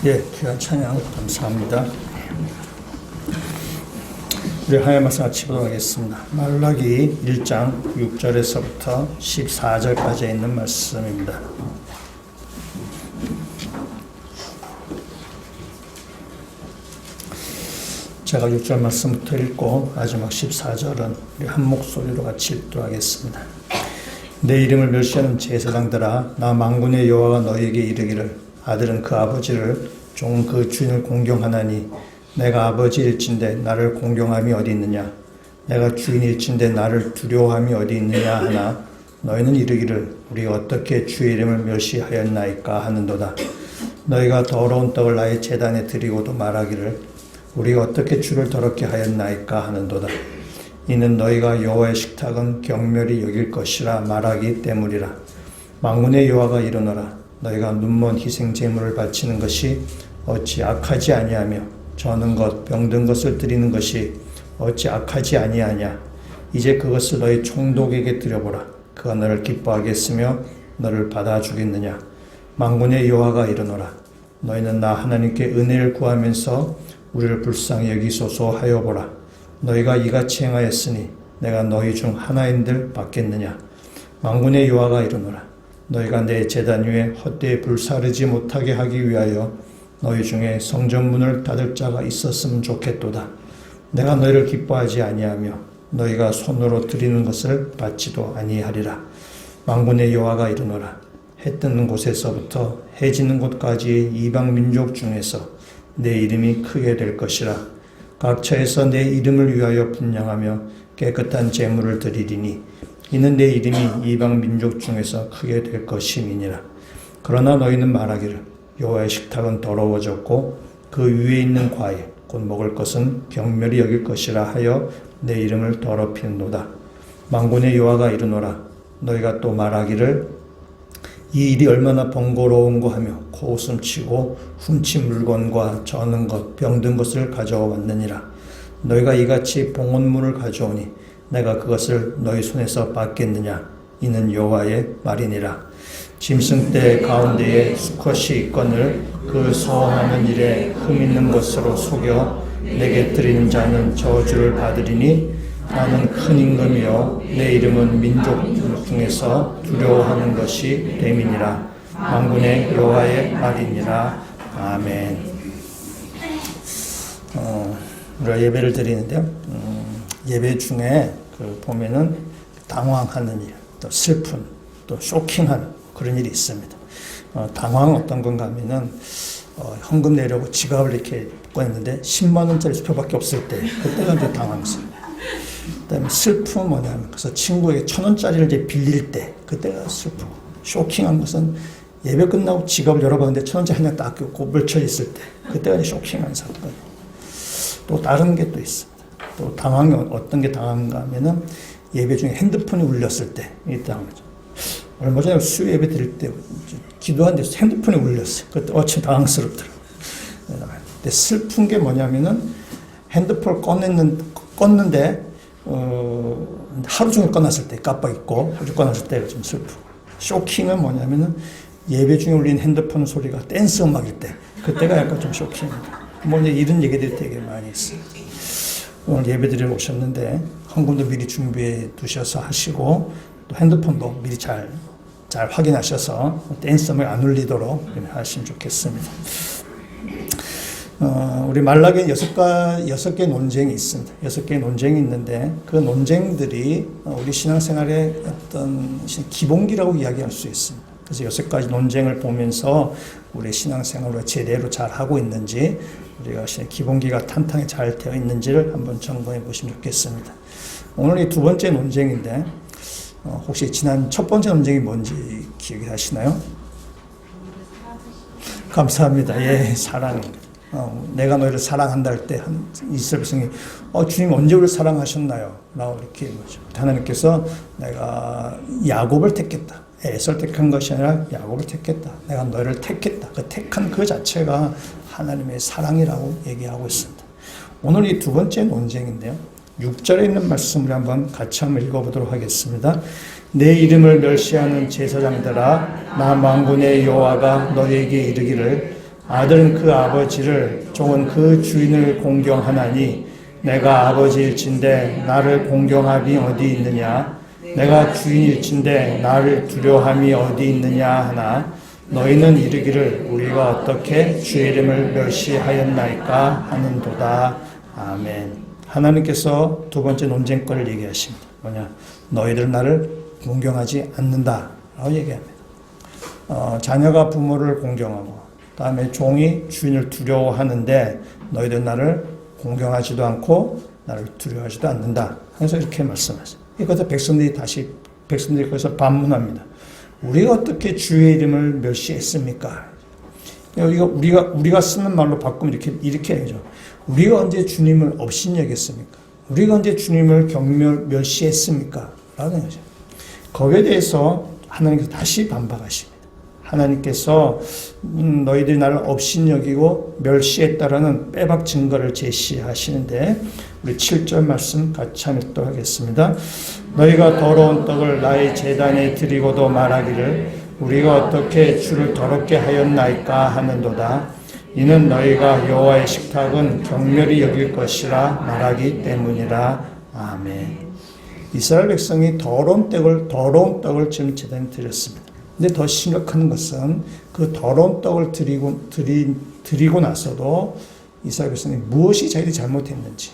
예, 귀한 찬양 감사합니다. 우리 하나님 말씀 같이 보도록 하겠습니다. 말라기 1장 6절에서부터 14절까지 있는 말씀입니다. 제가 6절 말씀부터 읽고 마지막 14절은 우리 한 목소리로 같이 읽도록 하겠습니다. 내 이름을 멸시하는 제사장들아, 나 만군의 여호와가 너희에게 이르기를 아들은 그 아버지를, 종은 그 주인을 공경하나니 내가 아버지일진데 나를 공경함이 어디 있느냐? 내가 주인일진데 나를 두려워함이 어디 있느냐 하나 너희는 이르기를 우리가 어떻게 주의 이름을 멸시하였나이까 하는도다. 너희가 더러운 떡을 나의 제단에 드리고도 말하기를 우리가 어떻게 주를 더럽게 하였나이까 하는도다. 이는 너희가 여호와의 식탁은 경멸히 여길 것이라 말하기 때문이라. 만군의 여호와가 이르노라. 너희가 눈먼 희생 제물을 바치는 것이 어찌 악하지 아니하며 저는 것 병든 것을 드리는 것이 어찌 악하지 아니하냐. 이제 그것을 너희 총독에게 드려보라. 그가 너를 기뻐하겠으며 너를 받아주겠느냐. 만군의 여호와가 이르노라. 너희는 나 하나님께 은혜를 구하면서 우리를 불쌍히 여기소서 하여 보라. 너희가 이같이 행하였으니 내가 너희 중 하나인들 받겠느냐. 만군의 여호와가 이르노라. 너희가 내 제단 위에 헛되이 불사르지 못하게 하기 위하여 너희 중에 성전문을 닫을 자가 있었으면 좋겠도다. 내가 너희를 기뻐하지 아니하며 너희가 손으로 드리는 것을 받지도 아니하리라. 만군의 여호와가 이르노라. 해 뜨는 곳에서부터 해 지는 곳까지 이방 민족 중에서 내 이름이 크게 될 것이라. 각 처에서 내 이름을 위하여 분향하며 깨끗한 제물을 드리리니 이는 내 이름이 이방 민족 중에서 크게 될 것임이니라. 그러나 너희는 말하기를 여호와의 식탁은 더러워졌고 그 위에 있는 과일 곧 먹을 것은 경멸히 여길 것이라 하여 내 이름을 더럽히는도다. 만군의 여호와가 이르노라. 너희가 또 말하기를 이 일이 얼마나 번거로운고 하며 코웃음치고 훔친 물건과 저는 것 병든 것을 가져와 왔느니라. 너희가 이같이 봉헌물을 가져오니 내가 그것을 너희 손에서 받겠느냐. 이는 여호와의 말이니라. 짐승떼 가운데에 수컷이 있거늘 그 소원하는 일에 흠 있는 것으로 속여 내게 드리는 자는 저주를 받으리니 나는 큰 임금이요 내 이름은 민족 중에서 두려워하는 것이 됨이니라. 만군의 여호와의 말이니라. 아멘. 우리가 예배를 드리는데요. 예배 중에 보면은 당황하는 일, 또 슬픈, 또 쇼킹한 그런 일이 있습니다. 당황은 어떤 건가 하면은 현금 내려고 지갑을 이렇게 꺼냈는데 10만 원짜리 수표밖에 없을 때 그때가 이제 당황스러워요. 그다음에 슬픔은 뭐냐면 그래서 친구에게 1,000원짜리를 이제 빌릴 때 그때가 슬프고, 쇼킹한 것은 예배 끝나고 지갑을 열어봤는데 1,000원짜리 한 장 딱 꽂혀 있을 때 그때가 이제 쇼킹한 사건. 또 다른 게 또 있습니다. 또 당황이 어떤 게 당황한가 하면은 예배 중에 핸드폰이 울렸을 때 이게 당황하죠. 얼마 전에 수요 예배 드릴 때 기도한 데서 핸드폰이 울렸어요. 그때 참 당황스럽더라고요. 근데 슬픈 게 뭐냐면은 핸드폰을 껐는데 하루 종일 꺼놨을 때 깜빡 잊고 하루 종일 꺼놨을 때가 좀 슬프고, 쇼킹은 뭐냐면은 예배 중에 울린 핸드폰 소리가 댄스 음악일 때 그때가 약간 좀 쇼킹입니다. 뭐 이제 이런 얘기들이 되게 많이 있어요. 오늘 예배 드리러 오셨는데 헌금도 미리 준비해 두셔서 하시고 또 핸드폰도 미리 잘 확인하셔서 댄스 음악이 안 울리도록 하시면 좋겠습니다. 우리 말라기에 6개 논쟁이 있습니다. 6개의 논쟁이 있는데 그 논쟁들이 우리 신앙생활의 어떤 기본기라고 이야기할 수 있습니다. 그래서 6가지 논쟁을 보면서 우리 신앙생활을 제대로 잘 하고 있는지, 우리가 기본기가 탄탄히 잘 되어 있는지를 한번 점검해 보시면 좋겠습니다. 오늘 이 두 번째 논쟁인데 혹시 지난 첫 번째 논쟁이 뭔지 기억이 나시나요? 감사합니다. 예, 사랑입니다. 내가 너희를 사랑한다 할 때 이스라엘 백성이 주님 언제 우리를 사랑하셨나요? 라고 이렇게 뭐죠. 하나님께서 내가 야곱을 택했다. 에서를 택한 것이 아니라 야곱을 택했다. 내가 너희를 택했다. 그 택한 그 자체가 하나님의 사랑이라고 얘기하고 있습니다. 오늘 이 두 번째 논쟁인데요. 6절에 있는 말씀을 한번 같이 한번 읽어보도록 하겠습니다. 내 이름을 멸시하는 제사장들아, 나 만군의 여호와가 너희에게 이르기를 아들은 그 아버지를, 종은 그 주인을 공경하나니 내가 아버지일진데 나를 공경함이 어디 있느냐? 내가 주인일진데 나를 두려움이 어디 있느냐 하나 너희는 이르기를 우리가 어떻게 주의 이름을 멸시하였나이까 하는도다. 아멘. 하나님께서 두 번째 논쟁거리를 얘기하십니다. 뭐냐? 너희들 나를 공경하지 않는다 라고 얘기합니다. 자녀가 부모를 공경하고 다음에 종이 주인을 두려워하는데 너희들 나를 공경하지도 않고 나를 두려워하지도 않는다. 그래서 이렇게 말씀하세요. 이것을 백성들이 거기서 반문합니다. 우리가 어떻게 주의 이름을 멸시했습니까? 우리가 쓰는 말로 바꾸면 이렇게 해야죠. 우리가 언제 주님을 업신여겼습니까? 우리가 언제 주님을 멸시했습니까? 라는 거죠. 거기에 대해서 하나님께서 다시 반박하십니다. 하나님께서 너희들이 나를 업신여기고 멸시했다라는 빼박 증거를 제시하시는데 우리 7절 말씀 같이 한번 하겠습니다. 너희가 더러운 떡을 나의 제단에 드리고도 말하기를 우리가 어떻게 주를 더럽게 하였나이까 하는도다. 이는 너희가 여호와의 식탁은 경멸히 여길 것이라 말하기 때문이라. 아멘. 이스라엘 백성이 더러운 떡을 지금 제단에 드렸습니다. 근데 더 심각한 것은 그 더러운 떡을 드리고 나서도 이스라엘 백성이 무엇이 자기들이 잘못했는지,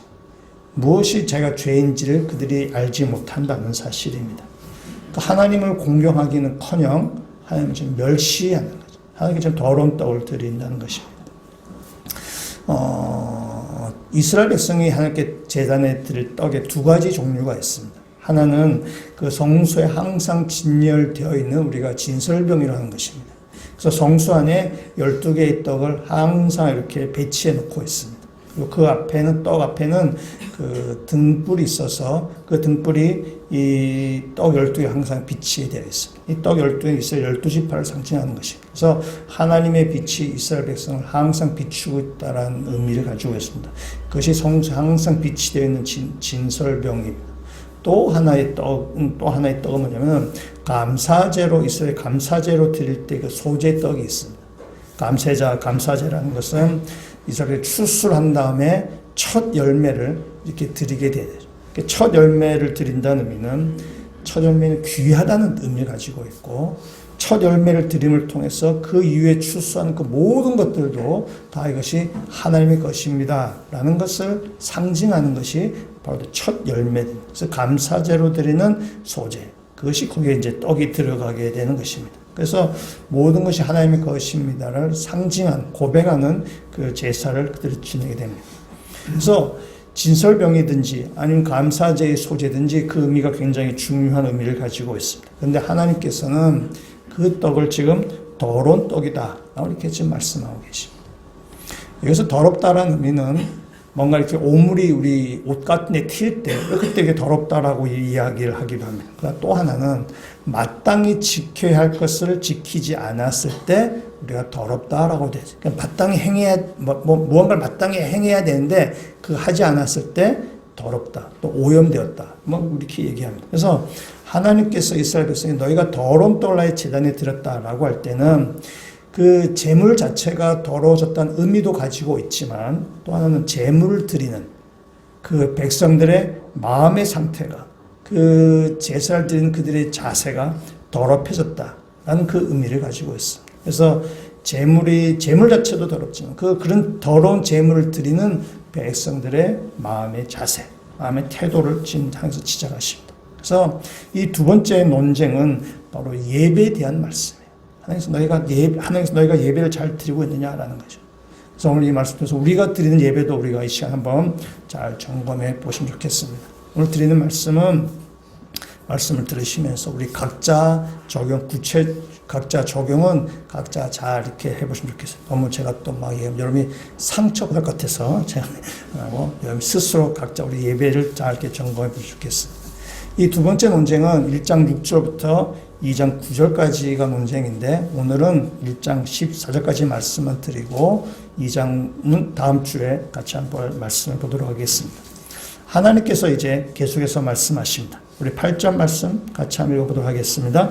무엇이 자기가 죄인지를 그들이 알지 못한다는 사실입니다. 그러니까 하나님을 공경하기는커녕 하나님을 지금 멸시하는 거죠. 하나님께 지금 더러운 떡을 드린다는 것입니다. 이스라엘 백성이 하나님께 제단에 드릴 떡에 두 가지 종류가 있습니다. 하나는 그 성소에 항상 진열되어 있는 우리가 진설병이라는 것입니다. 그래서 성소 안에 12개의 떡을 항상 이렇게 배치해 놓고 있습니다. 그리고 그 앞에는, 떡 앞에는 그 등불이 있어서 그 등불이 이 떡 12개 항상 빛이 되어 있습니다. 이 떡 12개 이스라엘 12지파를 상징하는 것입니다. 그래서 하나님의 빛이 이스라엘 백성을 항상 비추고 있다는 의미를 가지고 있습니다. 그것이 성소에 항상 빛이 되어 있는 진설병입니다. 또 하나의 떡은 뭐냐면 감사제로 이스라엘 감사제로 드릴 때 그 소제 떡이 있습니다. 감사제라는 것은 이스라엘 추수한 다음에 첫 열매를 이렇게 드리게 되죠. 첫 열매를 드린다는 의미는 첫 열매는 귀하다는 의미를 가지고 있고 첫 열매를 드림을 통해서 그 이후에 추수한 그 모든 것들도 다 이것이 하나님의 것입니다 라는 것을 상징하는 것이 바로 첫 열매입니다. 그래서 감사제로 드리는 소제, 그것이 거기에 이제 떡이 들어가게 되는 것입니다. 그래서 모든 것이 하나님의 것입니다를 상징한, 고백하는 그 제사를 그들이 지내게 됩니다. 그래서 진설병이든지 아니면 감사제의 소제든지 그 의미가 굉장히 중요한 의미를 가지고 있습니다. 그런데 하나님께서는 그 떡을 지금 더러운 떡이다 라고 이렇게 지금 말씀하고 계십니다. 여기서 더럽다라는 의미는 뭔가 이렇게 오물이 우리 옷 같은 데 튈 때 그때 이게 더럽다라고 이야기를 하기도 합니다. 그러나 또 하나는 마땅히 지켜야 할 것을 지키지 않았을 때 우리가 더럽다라고 되죠. 그러니까 마땅히 무언가를 마땅히 행해야 되는데 그 하지 않았을 때 더럽다, 또 오염되었다, 이렇게 얘기합니다. 그래서 하나님께서 이스라엘 백성이 너희가 더러운 떡을 나의 제단에 드렸다라고 할 때는 그 제물 자체가 더러워졌다는 의미도 가지고 있지만 또 하나는 제물을 드리는 그 백성들의 마음의 상태가, 그 제사를 드리는 그들의 자세가 더럽혀졌다라는 그 의미를 가지고 있습니다. 그래서 제물 자체도 더럽지만 그런 더러운 제물을 드리는 백성들의 마음의 자세, 마음의 태도를 지금 향해서 지적하십니다. 그래서 이 두 번째 논쟁은 바로 예배에 대한 말씀이에요. 하나님께서 너희가 예배를 잘 드리고 있느냐라는 거죠. 그래서 오늘 이 말씀 통해서 우리가 드리는 예배도 우리가 이 시간 한번 잘 점검해 보시면 좋겠습니다. 오늘 드리는 말씀을 들으시면서 우리 각자 적용은 각자 잘 이렇게 해보시면 좋겠어요. 너무 제가 또 여러분이 상처받을 것 같아서 제가 여러분 스스로 각자 우리 예배를 잘 이렇게 점검해 보시면 좋겠습니다. 이 두 번째 논쟁은 1장 6절부터 2장 9절까지가 논쟁인데 오늘은 1장 14절까지 말씀을 드리고 2장은 다음 주에 같이 한번 말씀을 보도록 하겠습니다. 하나님께서 이제 계속해서 말씀하십니다. 우리 8절 말씀 같이 한번 읽어보도록 하겠습니다.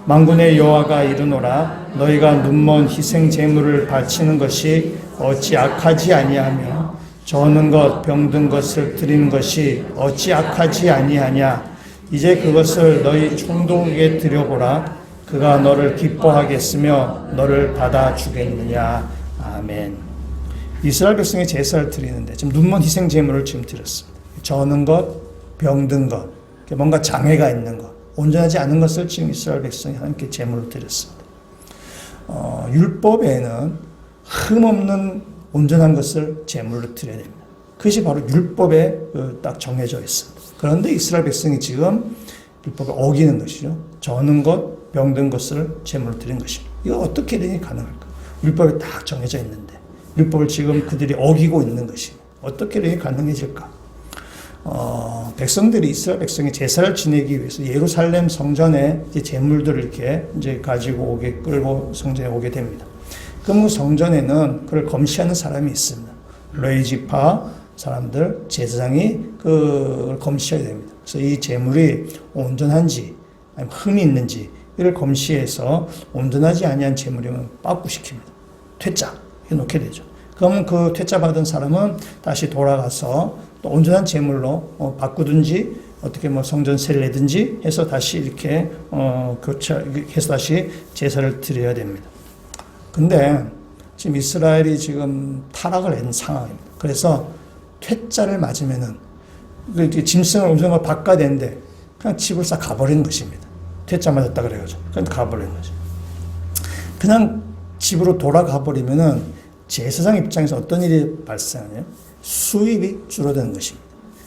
만군의 여호와가 이르노라 너희가 눈먼 희생 제물을 바치는 것이 어찌 악하지 아니하며 저는 것 병든 것을 드리는 것이 어찌 악하지 아니하냐. 이제 그것을 너희 총독에게 드려보라. 그가 너를 기뻐하겠으며 너를 받아주겠느냐. 아멘. 이스라엘 백성이 제사를 드리는데 지금 눈먼 희생 제물을 지금 드렸습니다. 저는 것, 병든 것, 뭔가 장애가 있는 것, 온전하지 않은 것을 지금 이스라엘 백성이 하나님께 제물로 드렸습니다. 율법에는 흠없는 온전한 것을 제물로 드려야 됩니다. 그것이 바로 율법에 딱 정해져 있습니다. 그런데 이스라엘 백성이 지금 율법을 어기는 것이죠. 저는 것, 병든 것을 제물로 드린 것입니다. 이거 어떻게 되니 가능할까? 율법에 딱 정해져 있는데 율법을 지금 그들이 어기고 있는 것입니다. 어떻게 되니 가능해질까? 백성들이 이스라엘 백성이 제사를 지내기 위해서 예루살렘 성전에 이제 제물들을 이렇게 이제 가지고 끌고 성전에 오게 됩니다. 그럼 성전에는 그걸 검시하는 사람이 있습니다. 레위지파 사람들, 제사장이 그걸 검시해야 됩니다. 그래서 이 제물이 온전한지, 아니면 흠이 있는지, 이를 검시해서 온전하지 아니한 제물이면 빠꾸시킵니다. 퇴짜, 해놓게 되죠. 그러면 그 퇴짜 받은 사람은 다시 돌아가서 또 온전한 제물로 바꾸든지, 어떻게 뭐 성전 세를 내든지 해서 다시 이렇게, 교체해서 다시 제사를 드려야 됩니다. 근데 지금 이스라엘이 지금 타락을 한 상황입니다. 그래서 퇴짜를 맞으면은 짐승을 음성을 바꿔야 되는데 그냥 집을 싹 가버리는 것입니다. 퇴짜 맞았다 그래가지고 그냥 가버리는 거죠. 그냥 집으로 돌아가 버리면은 제사장 입장에서 어떤 일이 발생하냐면 수입이 줄어드는 것입니다.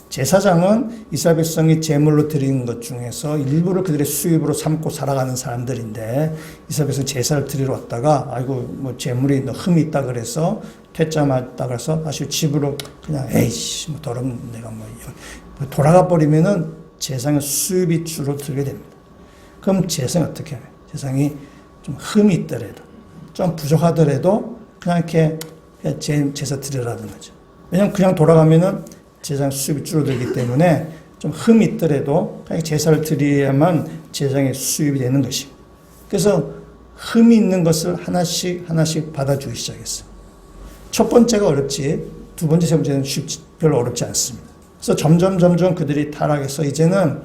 제사장은 이스라엘 백성이 제물로 드리는 것 중에서 일부를 그들의 수입으로 삼고 살아가는 사람들인데 이스라엘 백성이 제사를 드리러 왔다가 아이고 뭐 제물이 흠이 있다 그래서 퇴짜 맞다 그래서 다시 집으로 그냥 에이씨 뭐 더러운 내가 뭐 돌아가 버리면은 제사장의 수입이 줄어들게 됩니다. 그럼 제사장이 어떻게 해요? 제사장이 좀 흠이 있더라도 좀 부족하더라도 그냥 이렇게 제사 드리라는 거죠. 왜냐면 그냥 돌아가면은 제사장 수입이 줄어들기 때문에 좀 흠이 있더라도 그냥 제사를 드려야만 제사장의 수입이 되는 것입니다. 그래서 흠이 있는 것을 하나씩 받아주기 시작했어요. 첫 번째가 어렵지 두 번째, 세 번째는 별로 어렵지 않습니다. 그래서 점점 그들이 타락해서 이제는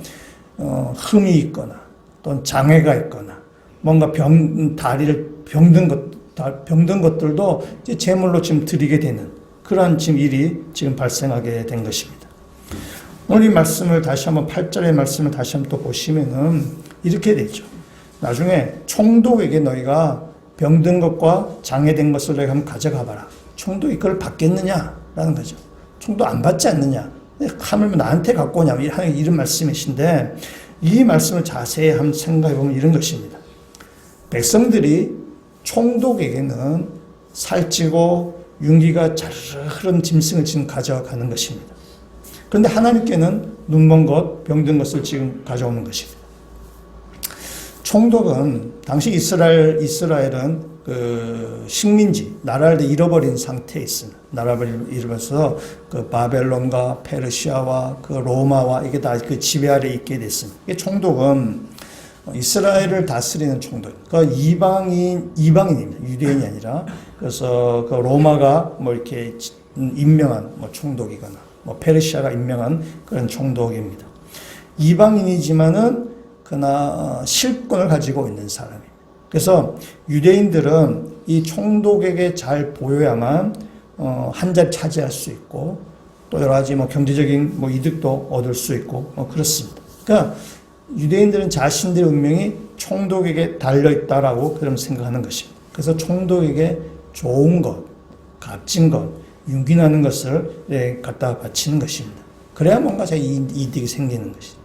흠이 있거나 또는 장애가 있거나 뭔가 다리를 병든 것들도 이제 제물로 지금 드리게 되는 그러한 지금 일이 지금 발생하게 된 것입니다. 오늘 이 말씀을 다시 한번 8절의 말씀을 다시 한번 또 보시면은 이렇게 되죠. 나중에 총독에게 너희가 병든 것과 장애된 것을 너희가 한번 가져가 봐라. 총독이 그걸 받겠느냐라는 거죠. 총독 안 받지 않느냐. 하물며 나한테 갖고 오냐. 하는 이런 말씀이신데 이 말씀을 자세히 한번 생각해 보면 이런 것입니다. 백성들이 총독에게는 살찌고 윤기가 자르르 흐른 짐승을 지금 가져가는 것입니다. 그런데 하나님께는 눈먼 것, 병든 것을 지금 가져오는 것입니다. 총독은 당시 이스라엘은 그 식민지, 나라를 잃어버린 상태에 있습니다. 나라를 잃어버려서 그 바벨론과 페르시아와 그 로마와 이게 다 그 지배 아래 있게 됐습니다. 이 총독은 이스라엘을 다스리는 총독. 그 이방인입니다. 유대인이 아니라. 그래서 그 로마가 뭐 이렇게 임명한 뭐 총독이거나 뭐 페르시아가 임명한 그런 총독입니다. 이방인이지만은 그러나 실권을 가지고 있는 사람입니다. 그래서 유대인들은 이 총독에게 잘 보여야만 한 자리 차지할 수 있고 또 여러 가지 뭐 경제적인 뭐 이득도 얻을 수 있고 그렇습니다. 그러니까 유대인들은 자신들의 운명이 총독에게 달려있다라고 그럼 생각하는 것입니다. 그래서 총독에게 좋은 것, 값진 것, 윤기나는 것을 갖다 바치는 것입니다. 그래야 뭔가 이득이 생기는 것입니다.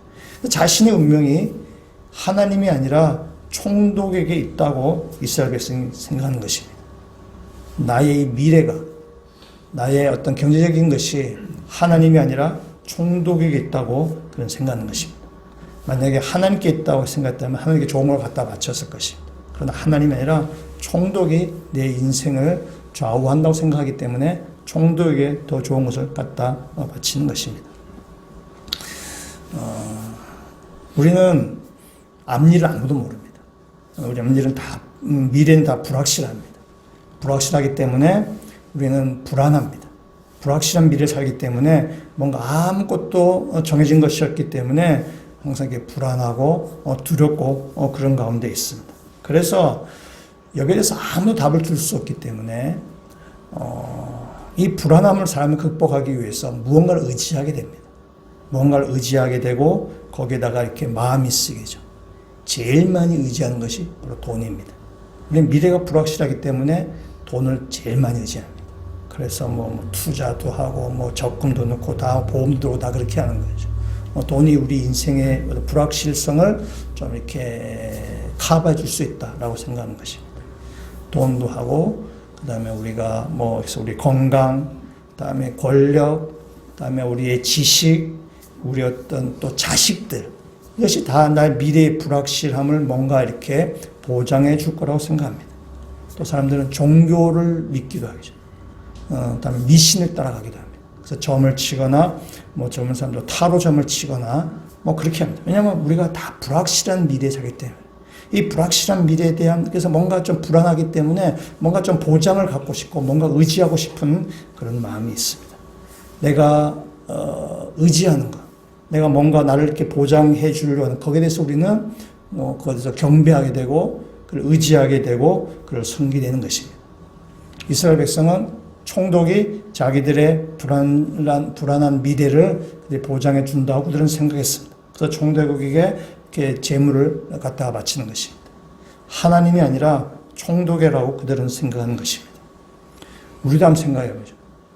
자신의 운명이 하나님이 아니라 총독에게 있다고 이스라엘 백성이 생각하는 것입니다. 나의 미래가, 나의 어떤 경제적인 것이 하나님이 아니라 총독에게 있다고 그런 생각하는 것입니다. 만약에 하나님께 있다고 생각했다면 하나님께 좋은 걸 갖다 바쳤을 것입니다. 그러나 하나님이 아니라 총독이 내 인생을 좌우한다고 생각하기 때문에 총독에게 더 좋은 것을 갖다 바치는 것입니다. 우리는 앞일을 아무도 모릅니다. 우리 앞일은 다, 미래는 다 불확실합니다. 불확실하기 때문에 우리는 불안합니다. 불확실한 미래를 살기 때문에 뭔가 아무것도 정해진 것이 없기 때문에 항상 이렇게 불안하고 두렵고 그런 가운데 있습니다. 그래서 여기에 대해서 아무도 답을 줄 수 없기 때문에 이 불안함을 사람이 극복하기 위해서 무언가를 의지하게 됩니다. 무언가를 의지하게 되고 거기에다가 이렇게 마음이 쓰이죠. 제일 많이 의지하는 것이 바로 돈입니다. 미래가 불확실하기 때문에 돈을 제일 많이 의지합니다. 그래서 뭐 투자도 하고 뭐 적금도 넣고 다 보험도 다 그렇게 하는 거죠. 돈이 우리 인생의 불확실성을 좀 이렇게 커버해 줄 수 있다라고 생각하는 것입니다. 돈도 하고 그다음에 우리가 뭐 그래서 우리 건강, 그다음에 권력, 그다음에 우리의 지식, 우리 어떤 또 자식들 이것이 다 나의 미래의 불확실함을 뭔가 이렇게 보장해 줄 거라고 생각합니다. 또 사람들은 종교를 믿기도 하죠. 그다음에 미신을 따라가기도 합니다. 그래서 점을 치거나 뭐 젊은 사람도 타로 점을 치거나 뭐 그렇게 합니다. 왜냐하면 우리가 다 불확실한 미래에 살기 때문에 이 불확실한 미래에 대한 그래서 뭔가 좀 불안하기 때문에 뭔가 좀 보장을 갖고 싶고 뭔가 의지하고 싶은 그런 마음이 있습니다. 내가 의지하는 것, 내가 뭔가 나를 이렇게 보장해 주려고 하는 거기에 대해서 우리는 거기서 경배하게 되고 그걸 의지하게 되고 그걸 섬기게 되는 것입니다. 이스라엘 백성은 총독이 자기들의 불안한 미래를 보장해 준다고 그들은 생각했습니다. 그래서 총독에게 이렇게 재물을 갖다가 바치는 것입니다. 하나님이 아니라 총독이라고 그들은 생각하는 것입니다. 우리도 한번 생각해보죠.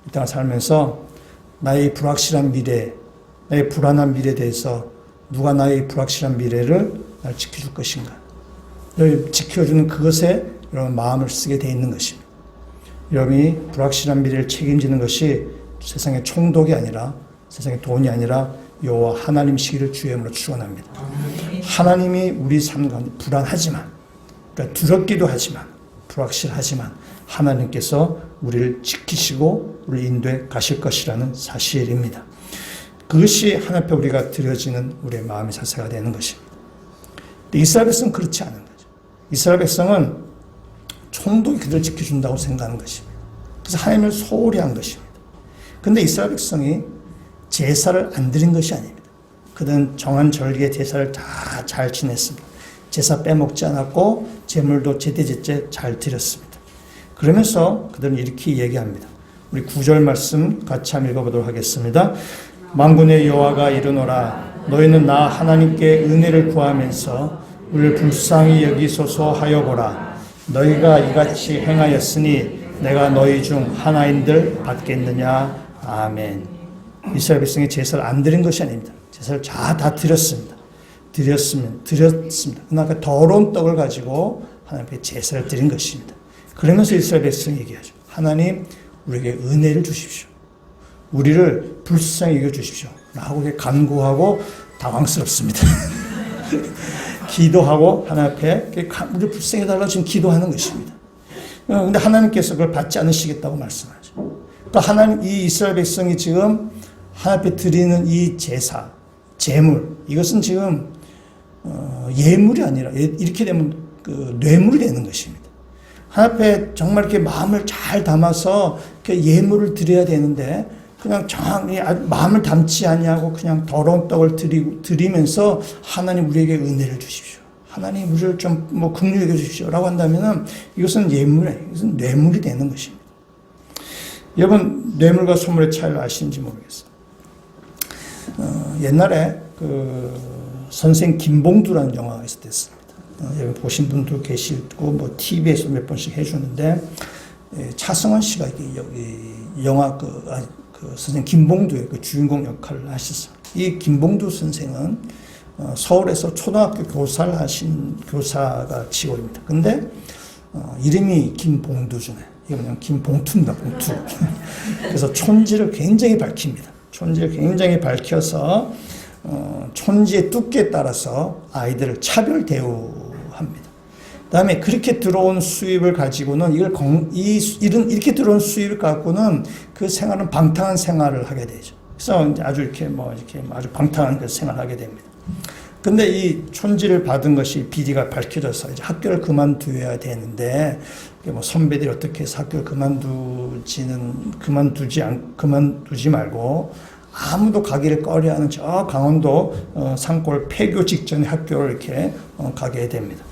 이 땅을 살면서 나의 불확실한 미래, 나의 불안한 미래에 대해서 누가 나의 불확실한 미래를 날 지켜줄 것인가. 지켜주는 그것에 여러분 마음을 쓰게 돼 있는 것입니다. 여러분이 불확실한 미래를 책임지는 것이 세상의 총독이 아니라 세상의 돈이 아니라 여호와 하나님이시기를 주의 이름으로 축원합니다. 하나님이 우리 삶 가운데 불안하지만 그러니까 두렵기도 하지만 불확실하지만 하나님께서 우리를 지키시고 우리를 인도해 가실 것이라는 사실입니다. 그것이 하나님 앞에 우리가 드려지는 우리의 마음의 자세가 되는 것입니다. 이스라엘 백성은 그렇지 않은 거죠. 이스라엘 백성은 총독이 그들을 지켜준다고 생각하는 것입니다. 그래서 하나님을 소홀히 한 것입니다. 그런데 이스라엘 백성이 제사를 안 드린 것이 아닙니다. 그들은 정한 절기의 제사를 다 잘 지냈습니다. 제사 빼먹지 않았고 제물도 제때제때 잘 드렸습니다. 그러면서 그들은 이렇게 얘기합니다. 우리 9절 말씀 같이 한번 읽어보도록 하겠습니다. 만군의 여호와가 이르노라 너희는 나 하나님께 은혜를 구하면서 우리를 불쌍히 여기소서 하여 보라. 너희가 이같이 행하였으니 내가 너희 중 하나인들 받겠느냐. 아멘. 이스라엘 백성이 제사를 안 드린 것이 아닙니다. 제사를 다 드렸습니다. 드렸습니다. 그러나 더러운 떡을 가지고 하나님께 제사를 드린 것입니다. 그러면서 이스라엘 백성이 얘기하죠. 하나님, 우리에게 은혜를 주십시오. 우리를 불쌍히 여겨주십시오. 라고 간구하고 당황스럽습니다. 기도하고 하나님 앞에 우리 불쌍히 해달라고 지금 기도하는 것입니다. 그런데 하나님께서 그걸 받지 않으시겠다고 말씀하죠. 그러니까 이 이스라엘 백성이 지금 하나님 앞에 드리는 이 제사, 제물, 이것은 지금 예물이 아니라 이렇게 되면 뇌물이 되는 것입니다. 하나님 앞에 정말 이렇게 마음을 잘 담아서 예물을 드려야 되는데 그냥 마음을 담지 아니하고 그냥 더러운 떡을 드리면서 하나님 우리에게 은혜를 주십시오. 하나님 우리를 좀 긍휼히 여겨 주십시오라고 한다면은 이것은 예물이에요. 이것은 뇌물이 되는 것입니다. 여러분 뇌물과 선물의 차이를 아시는지 모르겠어요. 옛날에 선생 김봉두라는 영화가 있었습니다. 여러분 보신 분도 계시고 TV에서 몇 번씩 해주는데 차승원 씨가 영화 선생 김봉두의 주인공 역할을 하셨어요. 이 김봉두 선생은 서울에서 초등학교 교사를 하신 교사가 직업입니다. 근데 이름이 김봉두주네. 이거 그냥 김봉투입니다. 봉투. 그래서 촌지를 굉장히 밝힙니다. 촌지를 굉장히 밝혀서 촌지의 두께에 따라서 아이들을 차별 대우합니다. 그다음에 그렇게 들어온 수입을 가지고는 이렇게 들어온 수입을 갖고는 그 생활은 방탕한 생활을 하게 되죠. 그래서 아주 아주 방탕한 그 생활을 하게 됩니다. 근데 이 촌지를 받은 것이 비리가 밝혀져서 이제 학교를 그만두어야 되는데, 뭐 선배들이 어떻게 해서 학교를 그만두지 말고 아무도 가기를 꺼려하는 저 강원도 산골 폐교 직전에 학교를 이렇게 가게 됩니다.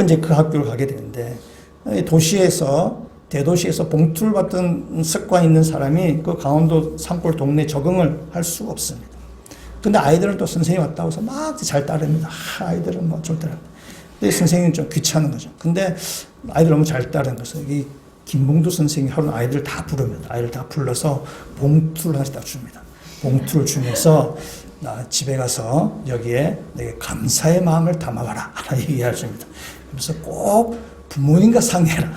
이제 그 학교를 가게 되는데, 대도시에서 봉투를 받던 습관 있는 사람이 그 강원도 산골 동네에 적응을 할 수가 없습니다. 근데 아이들은 또 선생님이 왔다고 해서 막 잘 따릅니다. 아이들은 뭐 좀 따릅니다. 근데 선생님은 좀 귀찮은 거죠. 근데 아이들 너무 잘 따르는 거죠. 이 김봉두 선생님이 하루는 아이들 다 부릅니다. 아이들 다 불러서 봉투를 하나씩 딱 줍니다. 봉투를 주면서 나 집에 가서 여기에 내게 감사의 마음을 담아가라 하나 얘기하십니다. 그래서 꼭 부모님과 상의해라.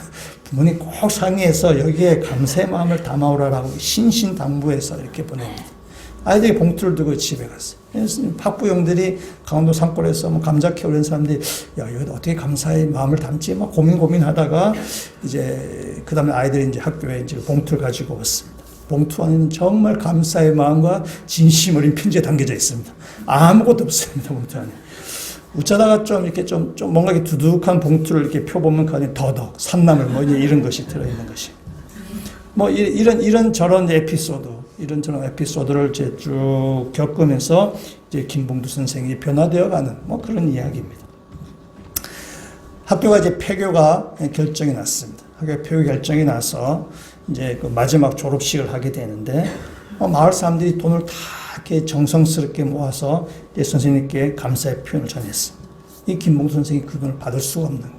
부모님 꼭 상의해서 여기에 감사의 마음을 담아오라라고 신신당부해서 이렇게 보냅니다. 아이들이 봉투를 들고 집에 갔어요. 학부형들이 강원도 산골에서 뭐 감자 캐오는 사람들이 야, 여기 어떻게 감사의 마음을 담지? 막 고민하다가 이제 그 다음에 아이들이 이제 학교에 이제 봉투를 가지고 왔습니다. 봉투 안에는 정말 감사의 마음과 진심 어린 편지가 담겨져 있습니다. 아무것도 없습니다, 봉투 안에. 웃자다가 좀 이렇게 좀 뭔가 이렇게 두둑한 봉투를 이렇게 펴보면 그 안에 더덕, 산나물 뭐 이런 것이 들어있는 것이. 뭐 이런 저런 에피소드를 이제 쭉 겪으면서 이제 김봉두 선생이 변화되어가는 뭐 그런 이야기입니다. 학교가 이제 폐교가 결정이 났습니다. 학교 폐교 결정이 나서 이제 그 마지막 졸업식을 하게 되는데 마을 사람들이 돈을 다 이렇게 정성스럽게 모아서 이제 선생님께 감사의 표현을 전했습니다. 이 김봉두 선생이 그 돈을 받을 수가 없는 거예요.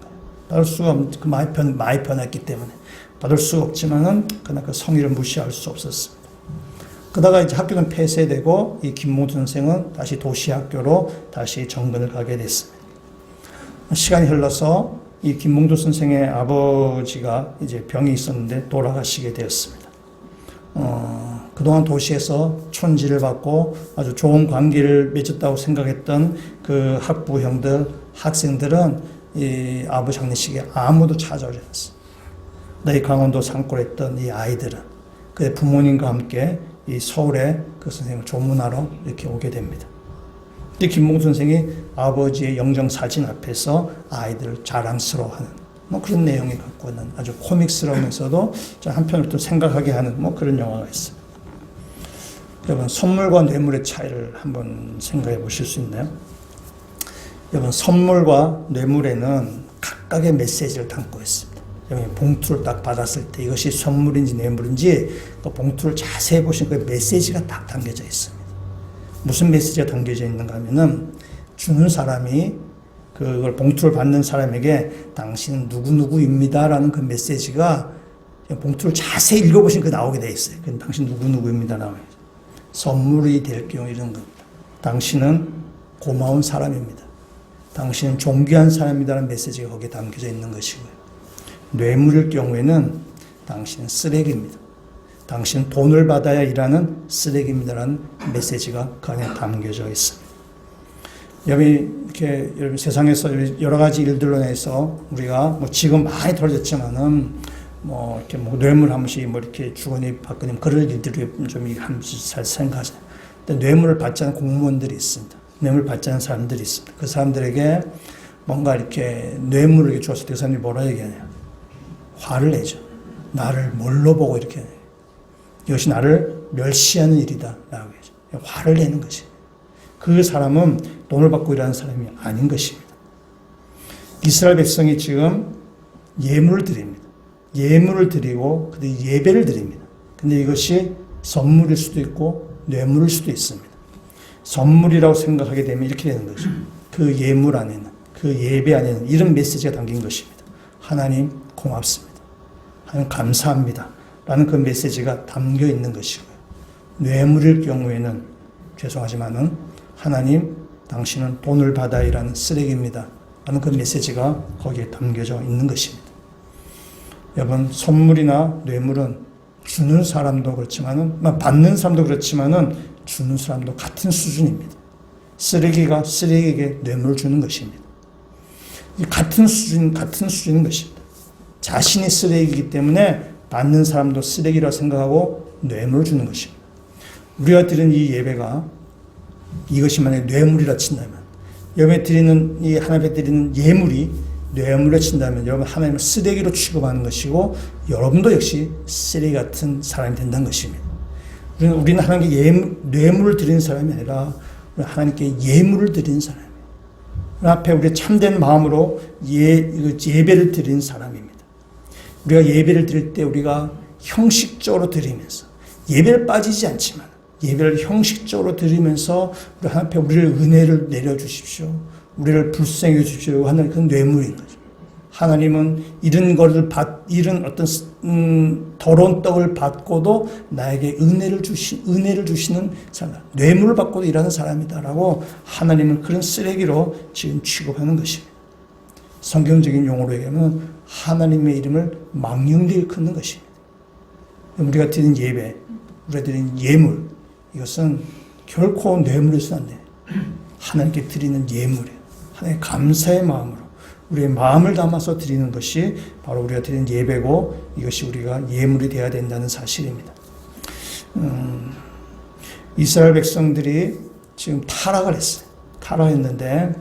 받을 수가 없는 그 많이 변했기 때문에 받을 수가 없지만은 그러나 그 성의를 무시할 수 없었습니다. 그러다가 이제 학교는 폐쇄되고 이 김봉두 선생은 다시 도시학교로 다시 정근을 가게 됐습니다. 시간이 흘러서 이 김봉두 선생의 아버지가 이제 병이 있었는데 돌아가시게 되었습니다. 그동안 도시에서 촌지를 받고 아주 좋은 관계를 맺었다고 생각했던 그 학부형들, 학생들은 이 아버지 장례식에 아무도 찾아오지 않았어요. 이 강원도 산골에 있던 이 아이들은 그의 부모님과 함께 이 서울에 그 선생님을 조문하러 이렇게 오게 됩니다. 이 김봉두 선생이 아버지의 영정 사진 앞에서 아이들을 자랑스러워하는 뭐 그런 내용이 갖고 있는 아주 코믹스러우면서도 한편으로 또 생각하게 하는 뭐 그런 영화가 있습니다. 여러분, 선물과 뇌물의 차이를 한번 생각해 보실 수 있나요? 여러분, 선물과 뇌물에는 각각의 메시지를 담고 있습니다. 여러분, 봉투를 딱 받았을 때 이것이 선물인지 뇌물인지 그 봉투를 자세히 보시면 그 메시지가 딱 담겨져 있습니다. 무슨 메시지가 담겨져 있는가 하면은 주는 사람이 그걸 봉투를 받는 사람에게 당신은 누구누구입니다라는 그 메시지가 봉투를 자세히 읽어보시면 그 나오게 돼 있어요. 그럼 당신 누구누구입니다 나와요. 선물이 될 경우 이런 겁니다. 당신은 고마운 사람입니다. 당신은 존귀한 사람이다라는 메시지가 거기에 담겨져 있는 것이고요. 뇌물일 경우에는 당신은 쓰레기입니다. 당신은 돈을 받아야 일하는 쓰레기입니다라는 메시지가 그 안에 담겨져 있습니다. 여러분 세상에서 여러 가지 일들로 인해서 우리가 뭐 지금 많이 떨어졌지만은 뭐 이렇게 뭐 뇌물 한 번씩 뭐 이렇게 주거니 받거니 그럴 일들이 좀 한 번씩 잘 생각하잖아요. 근데 뇌물을 받지 않은 공무원들이 있습니다. 뇌물 받지 않은 사람들이 있습니다. 그 사람들에게 뭔가 이렇게 뇌물을 이렇게 줬을 때 그 사람들이 뭐라 얘기하냐. 화를 내죠. 나를 뭘로 보고 이렇게 해요. 이것이 나를 멸시하는 일이다 라고 하죠. 화를 내는 것이. 그 사람은 돈을 받고 일하는 사람이 아닌 것입니다. 이스라엘 백성이 지금 예물을 드립니다. 예물을 드리고 예배를 드립니다. 근데 이것이 선물일 수도 있고 뇌물일 수도 있습니다. 선물이라고 생각하게 되면 이렇게 되는 거죠. 그 예물 안에는, 그 예배 안에는 이런 메시지가 담긴 것입니다. 하나님 고맙습니다. 하나님 감사합니다. 라는 그 메시지가 담겨 있는 것이고요. 뇌물일 경우에는 죄송하지만은 하나님 당신은 돈을 받아 일하는 쓰레기입니다. 라는 그 메시지가 거기에 담겨져 있는 것입니다. 여러분, 선물이나 뇌물은 주는 사람도 그렇지만은, 받는 사람도 그렇지만은 주는 사람도 같은 수준입니다. 쓰레기가 쓰레기에게 뇌물을 주는 것입니다. 같은 수준인 것입니다. 자신이 쓰레기이기 때문에 받는 사람도 쓰레기라고 생각하고 뇌물을 주는 것입니다. 우리가 드리는 이 예배가 이것이 만약에 뇌물이라 친다면, 여러분이 드리는, 이 하나님께 드리는 예물이 뇌물을 친다면 여러분 하나님을 쓰레기로 취급하는 것이고 여러분도 역시 쓰레기 같은 사람이 된다는 것입니다. 우리는 하나님께 뇌물을 드리는 사람이 아니라 하나님께 예물을 드리는 사람이에요. 앞에 우리 참된 마음으로 예배를 드리는 사람입니다. 우리가 예배를 드릴 때 우리가 형식적으로 드리면서, 예배를 빠지지 않지만 예배를 형식적으로 드리면서 우리 하나님 앞에 우리를 은혜를 내려주십시오, 우리를 불쌍히 주십시오 하는 그런 뇌물인 거죠. 하나님은 이런 어떤 더러운 떡을 받고도 나에게 은혜를 주시는 사람, 뇌물을 받고도 일하는 사람이다라고 하나님은 그런 쓰레기로 지금 취급하는 것입니다. 성경적인 용어로 얘기하면 하나님의 이름을 망령되이 일컫는 것입니다. 우리가 드린 예배, 우리가 드린 예물, 이것은 결코 뇌물에서 안 돼요. 하나님께 드리는 예물이에요. 하나님의 감사의 마음으로 우리의 마음을 담아서 드리는 것이 바로 우리가 드리는 예배고, 이것이 우리가 예물이 되어야 된다는 사실입니다. 이스라엘 백성들이 지금 타락을 했어요. 타락했는데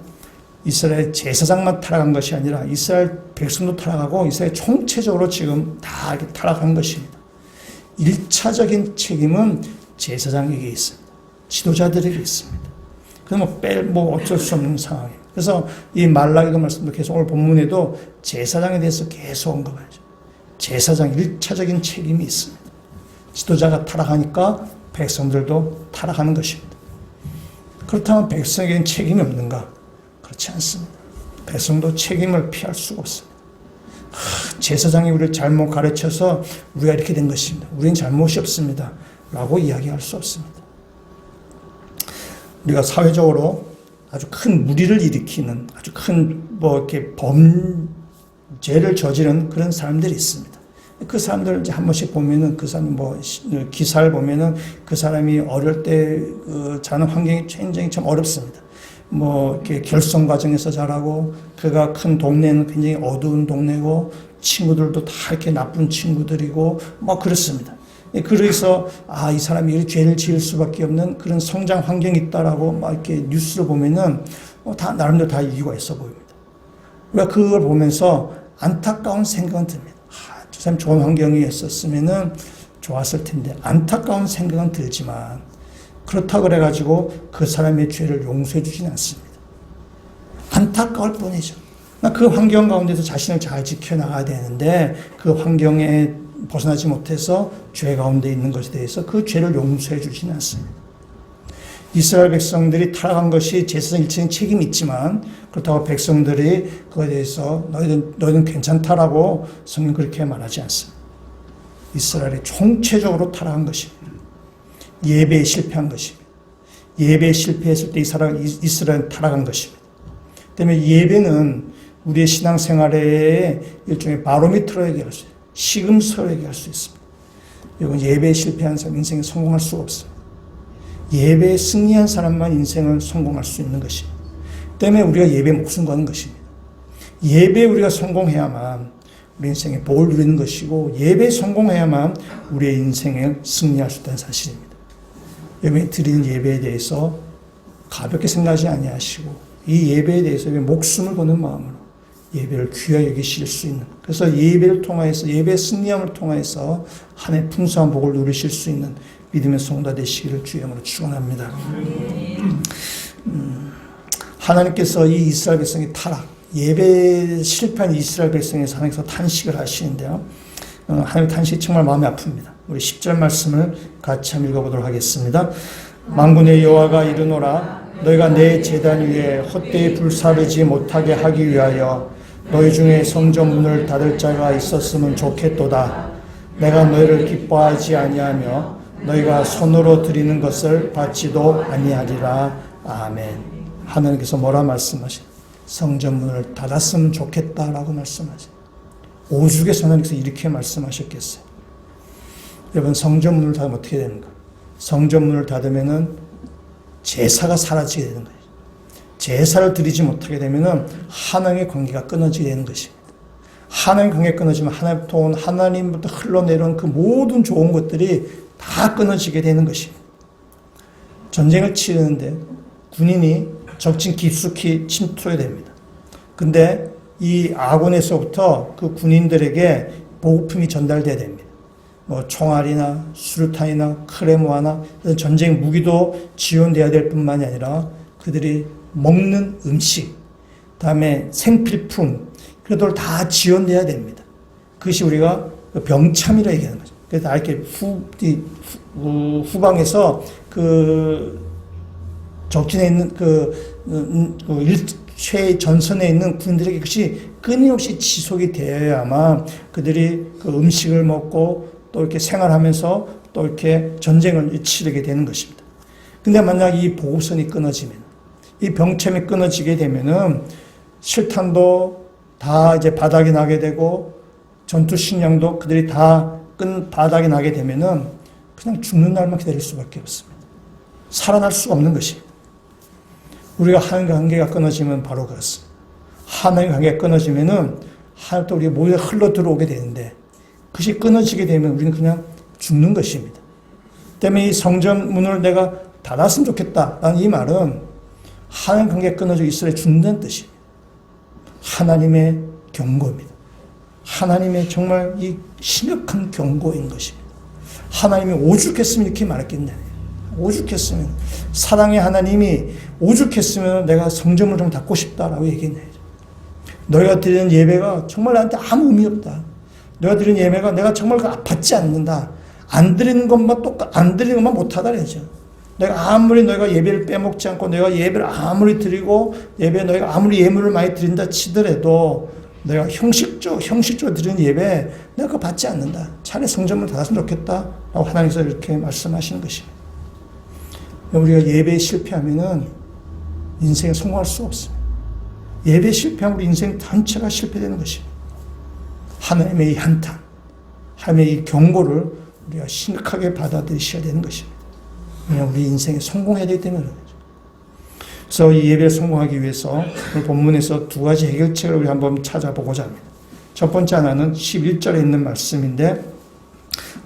이스라엘 제사장만 타락한 것이 아니라 이스라엘 백성도 타락하고 이스라엘 총체적으로 지금 다 이렇게 타락한 것입니다. 1차적인 책임은 제사장에게 있습니다. 지도자들에게 있습니다. 그럼 어쩔 수 없는 상황이에요. 그래서 이 말라기가 말씀도 계속 오늘 본문에도 제사장에 대해서 계속 언급하죠. 제사장 1차적인 책임이 있습니다. 지도자가 타락하니까 백성들도 타락하는 것입니다. 그렇다면 백성에게는 책임이 없는가? 그렇지 않습니다. 백성도 책임을 피할 수가 없습니다. 제사장이 우리를 잘못 가르쳐서 우리가 이렇게 된 것입니다. 우리는 잘못이 없습니다. 라고 이야기할 수 없습니다. 우리가 사회적으로 아주 큰 무리를 일으키는 아주 큰 이렇게 범죄를 저지른 그런 사람들이 있습니다. 그 사람들을 이제 한 번씩 보면은 그 사람 기사를 보면은 그 사람이 어릴 때 자는 환경이 굉장히 참 어렵습니다. 이렇게 결성 과정에서 자라고, 그가 큰 동네는 굉장히 어두운 동네고 친구들도 다 이렇게 나쁜 친구들이고 그렇습니다. 그래서 이 사람이 이렇게 죄를 지을 수밖에 없는 그런 성장 환경이 있다라고 이렇게 뉴스를 보면은 다 나름대로 다 이유가 있어 보입니다. 우리가 그걸 보면서 안타까운 생각은 듭니다. 저 사람 좋은 환경에 있었으면은 좋았을 텐데, 안타까운 생각은 들지만 그렇다고 그래가지고 그 사람의 죄를 용서해 주지는 않습니다. 안타까울 뿐이죠. 그 환경 가운데서 자신을 잘 지켜나가야 되는데 그 환경에 벗어나지 못해서 죄 가운데 있는 것에 대해서 그 죄를 용서해 주지는 않습니다. 이스라엘 백성들이 타락한 것이 제사장 일체의 책임이 있지만, 그렇다고 백성들이 그거에 대해서 너희는 괜찮다라고 성경 그렇게 말하지 않습니다. 이스라엘이 총체적으로 타락한 것입니다. 예배에 실패한 것입니다. 예배에 실패했을 때 이스라엘은 타락한 것입니다. 때문에 예배는 우리의 신앙생활의 일종의 바로미터로 얘기할 수 있어요. 시금석으로 얘기할 수 있습니다. 이건 예배에 실패한 사람 인생에 성공할 수가 없습니다. 예배에 승리한 사람만 인생을 성공할 수 있는 것입니다. 때문에 우리가 예배에 목숨 거는 것입니다. 예배에 우리가 성공해야만 우리 인생에 복을 누리는 것이고, 예배에 성공해야만 우리의 인생에 승리할 수 있다는 사실입니다. 여러분이 드리는 예배에 대해서 가볍게 생각하지 아니하시고 이 예배에 대해서 목숨을 거는 마음으로 예배를 귀하게 여기실 수 있는, 그래서 예배를 통하여서, 예배의 승리함을 통하여서 한 해 풍성한 복을 누리실 수 있는 믿음의 성도 되시기를 주의 이름으로 축원합니다. 하나님께서 이 이스라엘 백성의 타락, 예배에 실패한 이스라엘 백성에서 하나님께서 탄식을 하시는데요. 하나님의 탄식이 정말 마음이 아픕니다. 우리 10절 말씀을 같이 한번 읽어보도록 하겠습니다. 만군의 여호와가 이르노라, 너희가 내 제단 위에 헛되이 불사르지 못하게 하기 위하여 너희 중에 성전 문을 닫을 자가 있었으면 좋겠도다. 내가 너희를 기뻐하지 아니하며 너희가 손으로 드리는 것을 받지도 아니하리라. 아멘. 하나님께서 뭐라 말씀하시나요? 성전 문을 닫았으면 좋겠다라고 말씀하세요. 오죽에서 하나님께서 이렇게 말씀하셨겠어요? 여러분, 성전 문을 닫으면 어떻게 됩니까? 성전 문을 닫으면은 제사가 사라지게 되는 거예요. 제사를 드리지 못하게 되면은 하나님의 관계가 끊어지게 되는 것입니다. 하나님의 관계가 끊어지면 하나님부터 흘러내려온 그 모든 좋은 것들이 다 끊어지게 되는 것입니다. 전쟁을 치르는데 군인이 적진 깊숙이 침투해야 됩니다. 근데 이 아군에서부터 그 군인들에게 보급품이 전달돼야 됩니다. 뭐 총알이나 수류탄이나 크레모아나 전쟁 무기도 지원돼야 될 뿐만이 아니라 그들이 먹는 음식, 다음에 생필품, 그런 걸 다 지원돼야 됩니다. 그것이 우리가 병참이라 얘기하는 거죠. 그래서 이렇게 후방에서 그 적진에 있는 일체의 전선에 있는 군인들에게 그것이 끊임없이 지속이 되어야만 그들이 그 음식을 먹고 또 이렇게 생활하면서 또 이렇게 전쟁을 치르게 되는 것입니다. 근데 만약 이 보급선이 끊어지면, 이 병참이 끊어지게 되면은 실탄도 다 이제 바닥이 나게 되고 전투 식량도 그들이 다 바닥이 나게 되면은 그냥 죽는 날만 기다릴 수밖에 없습니다. 살아날 수가 없는 것입니다. 우리가 하나님과 관계가 끊어지면 바로 그렇습니다. 하나님과 관계가 끊어지면은 하나님도 우리가 모두 흘러 들어오게 되는데 그것이 끊어지게 되면 우리는 그냥 죽는 것입니다. 때문에 이 성전 문을 내가 닫았으면 좋겠다라는 이 말은 하나님 관계가 끊어져 이스라엘이 죽는다는 뜻입니다. 하나님의 경고입니다. 하나님의 정말 이 심각한 경고인 것입니다. 하나님이 오죽했으면 이렇게 말했겠냐. 오죽했으면, 사랑의 하나님이 오죽했으면 내가 성전을 좀 닫고 싶다라고 얘기했냐. 너희가 드리는 예배가 정말 나한테 아무 의미 없다. 너희가 드리는 예배가 내가 정말 받지 않는다. 안 드리는 것만 안 드리는 것만 못하다 그러죠. 내가 아무리 너희가 예배를 빼먹지 않고 너희가 예배를 아무리 드리고 너희가 아무리 예물을 많이 드린다 치더라도 내가 형식적으로 드리는 예배 내가 그거 받지 않는다. 차라리 성전을 닫았으면 좋겠다. 라고 하나님께서 이렇게 말씀하시는 것입니다. 우리가 예배에 실패하면은 인생에 성공할 수 없습니다. 예배에 실패하면 우리 인생 전체가 실패되는 것입니다. 하나님의 이 한탄, 하나님의 이 경고를 우리가 심각하게 받아들이셔야 되는 것입니다. 왜냐하면 우리 인생에 성공해야 되기 때문에 그런 거죠. 그래서 이 예배를 성공하기 위해서 오늘 본문에서 두 가지 해결책을 우리 한번 찾아보고자 합니다. 첫 번째 하나는 11절에 있는 말씀인데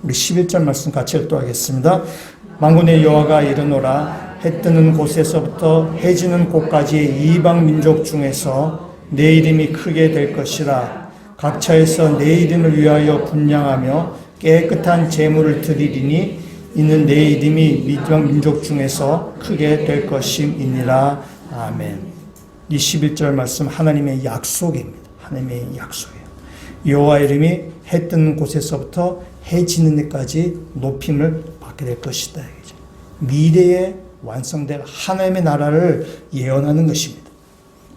우리 11절 말씀 같이 읽도록하겠습니다. 만군의 여호와가 이르노라 해 뜨는 곳에서부터 해 지는 곳까지의 이방 민족 중에서 내 이름이 크게 될 것이라. 각처에서 내 이름을 위하여 분향하며 깨끗한 제물을 드리리니 이는 내 이름이 이방 민족 중에서 크게 될 것임이니라. 아멘. 이 11절 말씀 하나님의 약속입니다. 하나님의 약속이에요. 여호와 이름이 해 뜨는 곳에서부터 해 지는 데까지 높임을 받게 될 것이다. 미래에 완성될 하나님의 나라를 예언하는 것입니다.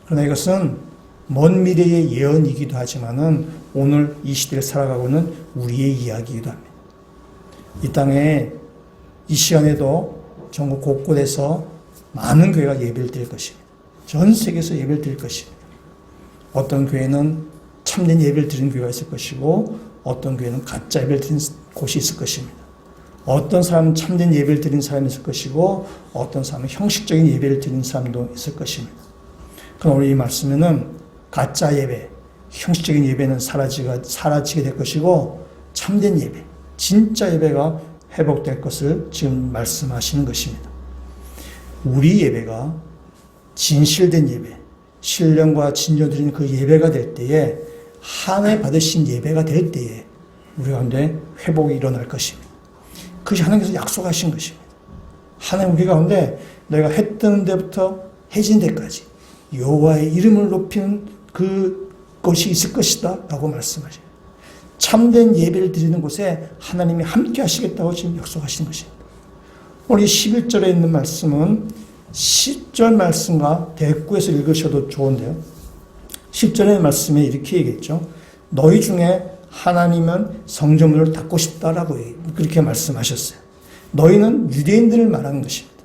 그러나 이것은 먼 미래의 예언이기도 하지만은 오늘 이 시대를 살아가고 있는 우리의 이야기이기도 합니다. 이 땅에 이 시간에도 전국 곳곳에서 많은 교회가 예배를 드릴 것입니다. 전 세계에서 예배를 드릴 것입니다. 어떤 교회는 참된 예배를 드리는 교회가 있을 것이고 어떤 교회는 가짜 예배를 드리는 곳이 있을 것입니다. 어떤 사람은 참된 예배를 드리는 사람이 있을 것이고 어떤 사람은 형식적인 예배를 드리는 사람도 있을 것입니다. 그럼 오늘 이 말씀에는 가짜 예배, 형식적인 예배는 사라지게 될 것이고 참된 예배, 진짜 예배가 회복될 것을 지금 말씀하시는 것입니다. 우리 예배가 진실된 예배, 신령과 진정 드리는 그 예배가 될 때에 하나님 받으신 예배가 될 때에 우리 가운데 회복이 일어날 것입니다. 그것이 하나님께서 약속하신 것입니다. 하나님 우리 가운데 너희가 해 뜨는 데부터 해진 데까지 여호와의 이름을 높이는 그것이 있을 것이다 라고 말씀하셔요. 참된 예배를 드리는 곳에 하나님이 함께 하시겠다고 지금 약속하신 것입니다. 오늘 이 11절에 있는 말씀은 10절 말씀과 대꾸해서 읽으셔도 좋은데요. 10절의 말씀에 이렇게 얘기했죠. 너희 중에 하나님은 성전문을 닫고 싶다라고 그렇게 말씀하셨어요. 너희는 유대인들을 말하는 것입니다.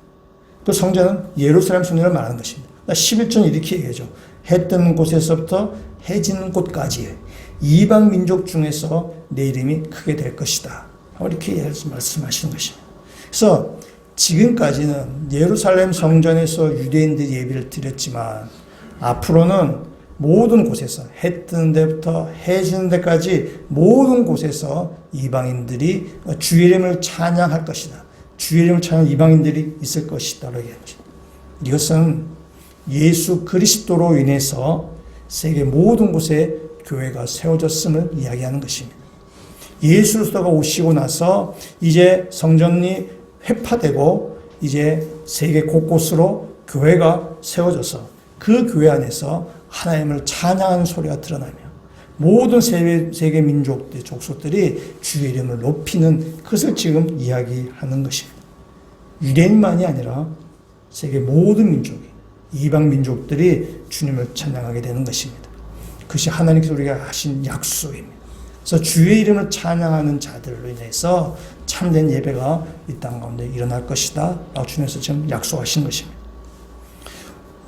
그 성전은 예루살렘 성전을 말하는 것입니다. 11절은 이렇게 얘기하죠. 해 뜨는 곳에서부터 해 지는 곳까지 이방 민족 중에서 내 이름이 크게 될 것이다. 이렇게 말씀하시는 것입니다. 그래서 지금까지는 예루살렘 성전에서 유대인들이 예배를 드렸지만 앞으로는 모든 곳에서 해 뜨는 데부터 해 지는 데까지 모든 곳에서 이방인들이 주의 이름을 찬양할 것이다. 주의 이름을 찬양하는 이방인들이 있을 것이다. 이것은 예수 그리스도로 인해서 세계 모든 곳에 교회가 세워졌음을 이야기하는 것입니다. 예수 그리스도가 오시고 나서 이제 성전이 회파되고 이제 세계 곳곳으로 교회가 세워져서 그 교회 안에서 하나님을 찬양하는 소리가 드러나며 모든 세계 민족들, 족속들이 주의 이름을 높이는 그것을 지금 이야기하는 것입니다. 유대인만이 아니라 세계 모든 민족이, 이방 민족들이 주님을 찬양하게 되는 것입니다. 그것이 하나님께서 우리가 하신 약속입니다. 그래서 주의 이름을 찬양하는 자들로 인해서 참된 예배가 이 땅 가운데 일어날 것이다 라고 주님께서 지금 약속하신 것입니다.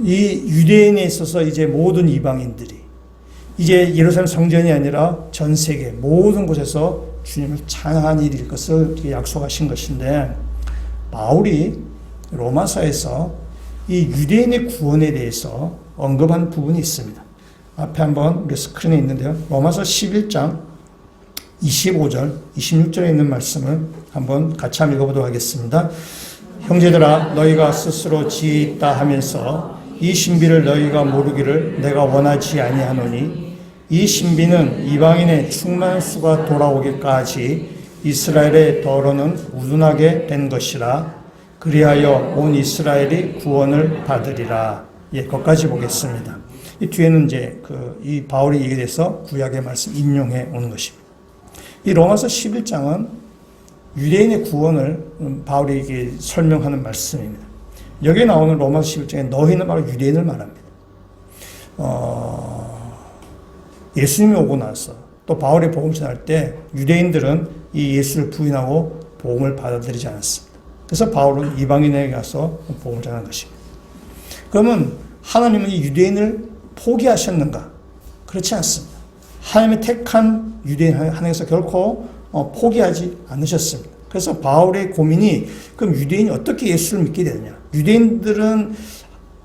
이 유대인에 있어서 이제 모든 이방인들이 이제 예루살렘 성전이 아니라 전 세계 모든 곳에서 주님을 찬양하는 일일 것을 약속하신 것인데, 바울이 로마서에서 이 유대인의 구원에 대해서 언급한 부분이 있습니다. 앞에 한번 우리 스크린에 있는데요. 로마서 11장 25절, 26절에 있는 말씀을 한번 같이 한번 읽어보도록 하겠습니다. 형제들아, 너희가 스스로 지혜 있다 하면서 이 신비를 너희가 모르기를 내가 원하지 아니하노니, 이 신비는 이방인의 충만수가 돌아오기까지 이스라엘의 더러는 우둔하게 된 것이라. 그리하여 온 이스라엘이 구원을 받으리라. 예, 거기까지 보겠습니다. 이 뒤에는 이제 이 바울이 얘기에 대해서 구약의 말씀 인용해 오는 것입니다. 이 로마서 11장은 유대인의 구원을 바울이 설명하는 말씀입니다. 여기에 나오는 로마서 11장에 너희는 바로 유대인을 말합니다. 예수님이 오고 나서 또 바울이 복음 전할 때 유대인들은 이 예수를 부인하고 복음을 받아들이지 않았습니다. 그래서 바울은 이방인에게 가서 복음을 전하는 것입니다. 그러면 하나님은 이 유대인을 포기하셨는가? 그렇지 않습니다. 하나님의 택한 유대인 하나님께서 결코 포기하지 않으셨습니다. 그래서 바울의 고민이, 그럼 유대인이 어떻게 예수를 믿게 되느냐? 유대인들은